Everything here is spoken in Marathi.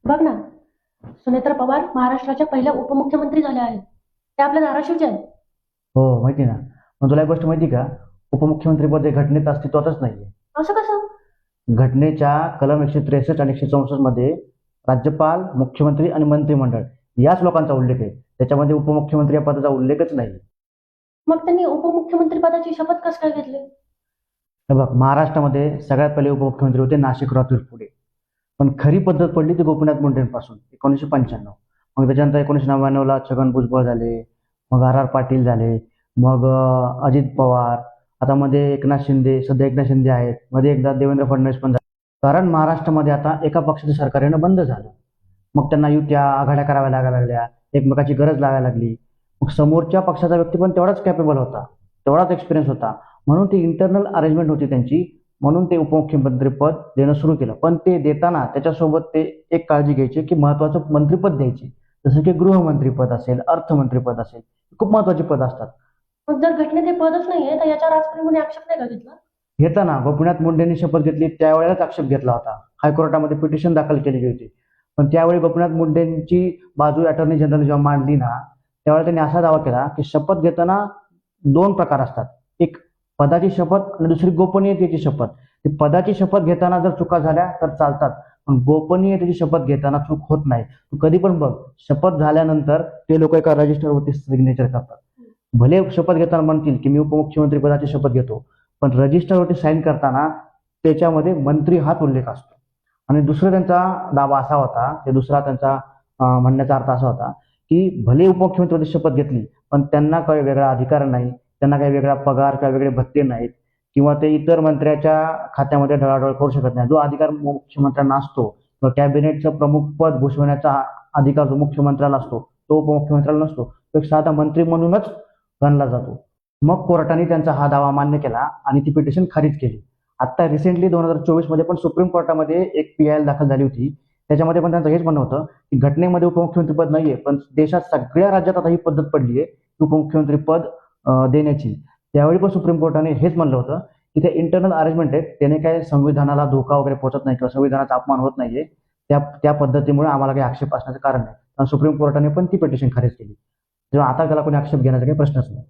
बघ ना, सुनेत्रा पवार महाराष्ट्राच्या पहिल्या उपमुख्यमंत्री झाल्या आहेत. त्या आपल्या धाराशिवच्या आहेत. हो, माहिती ना. मग तुला एक गोष्ट माहिती का? उपमुख्यमंत्री पद हे घटनेत अस्तित्वातच नाहीये. असं कसं? घटनेच्या कलम 163 आणि 164 मध्ये राज्यपाल, मुख्यमंत्री आणि मंत्रिमंडळ याच लोकांचा उल्लेख आहे. त्याच्यामध्ये उपमुख्यमंत्री या पदाचा उल्लेखच नाही. मग त्यांनी उपमुख्यमंत्री पदाची शपथ कसं काय घेतली? हे बघ, महाराष्ट्रामध्ये सगळ्यात पहिले उपमुख्यमंत्री होते नाशिकराव तिरपुडे. पण खरी पद्धत पडली ती गोपीनाथ मुंडेंपासून 1995. मग त्याच्यानंतर 1999ला छगन भुजबळ झाले, मग आर आर पाटील झाले, मग अजित पवार, आता मध्ये एकनाथ शिंदे, सध्या एकनाथ शिंदे आहेत, मध्ये एकदा देवेंद्र फडणवीस पण झाले. कारण महाराष्ट्रामध्ये आता एका पक्षाचं सरकार येणं बंद झालं. मग त्यांना युत्या आघाड्या कराव्या लागायला लागल्या, एकमेकाची गरज लागायला लागली. मग समोरच्या पक्षाचा व्यक्ती पण तेवढाच कॅपेबल होता, तेवढाच एक्सपिरियन्स होता, म्हणून ती इंटरनल अरेंजमेंट होती त्यांची. म्हणून ते उपमुख्यमंत्री पद देणं सुरू केलं. पण ते देताना त्याच्यासोबत ते एक काळजी घ्यायची की महत्वाचं मंत्रीपद द्यायचे. जसं की गृहमंत्रीपद असेल, अर्थमंत्रीपद असेल, खूप महत्वाची पद असतात. मग जर घटनेत हे पदच नाहीये तर याच्यावर आजपर्यंत कोणी आक्षेप नाही का घेतला? घेताना गोपीनाथ मुंडेंनी शपथ घेतली त्यावेळेलाच आक्षेप घेतला होता. हायकोर्टामध्ये पिटिशन दाखल केलेली होती. पण त्यावेळी गोपीनाथ मुंडेंची बाजू अटॉर्नी जनरल जेव्हा मांडली ना, त्यावेळेला त्यांनी असा दावा केला की शपथ घेताना दोन प्रकार असतात. एक पदाची शपथ आणि दुसरी गोपनीयतेची शपथ. ती पदाची शपथ घेताना जर चुका झाल्या तर चालतात, पण गोपनीयतेची शपथ घेताना चूक होत नाही. तू कधी पण बघ, शपथ झाल्यानंतर ते लोक एका रजिस्टरवरती सिग्नेचर करतात. भले शपथ घेताना म्हणतील की मी उपमुख्यमंत्री पदाची शपथ घेतो, पण रजिस्टरवरती साईन करताना त्याच्यामध्ये मंत्री हाच उल्लेख असतो. आणि दुसरा त्यांचा दावा असा होता, ते दुसरा त्यांचा म्हणण्याचा अर्थ असा होता की भले उपमुख्यमंत्री शपथ घेतली, पण त्यांना काही वेगळा अधिकार नाही, त्यांना काही वेगळा पगार किंवा वेगळे भत्ते नाहीत, किंवा ते इतर मंत्र्याच्या खात्यामध्ये ढळाढळ करू शकत नाही. जो अधिकार मुख्यमंत्र्यांना असतो किंवा कॅबिनेटचं प्रमुख पद घोषवण्याचा अधिकार जो मुख्यमंत्र्याला असतो तो उपमुख्यमंत्र्याला नसतो. तो एक साधा मंत्री म्हणूनच गणला जातो. मग कोर्टाने त्यांचा हा दावा मान्य केला आणि ती पिटिशन खारिज केली. आता रिसेंटली 2024 मध्ये पण सुप्रीम कोर्टामध्ये एक PIL दाखल झाली होती. त्याच्यामध्ये पण त्यांचं हेच म्हणणं होतं की घटनेमध्ये उपमुख्यमंत्री पद नाहीये, पण देशात सगळ्या राज्यात आता ही पद्धत पडली आहे उपमुख्यमंत्री पद देण्याची. त्यावेळी पण सुप्रीम कोर्टाने हेच म्हणलं होतं की ते इंटरनल अरेंजमेंट आहे, त्याने काय संविधानाला धोका वगैरे पोहोचत नाही किंवा संविधानाचा अपमान होत नाहीये. त्या त्या पद्धतीमुळे आम्हाला काही आक्षेप असण्याचं कारण नाही. आणि सुप्रीम कोर्टाने पण ती पिटिशन खारिज केली. तेव्हा आता त्याला कोणी आक्षेप घेण्याचा काही प्रश्नच नाही.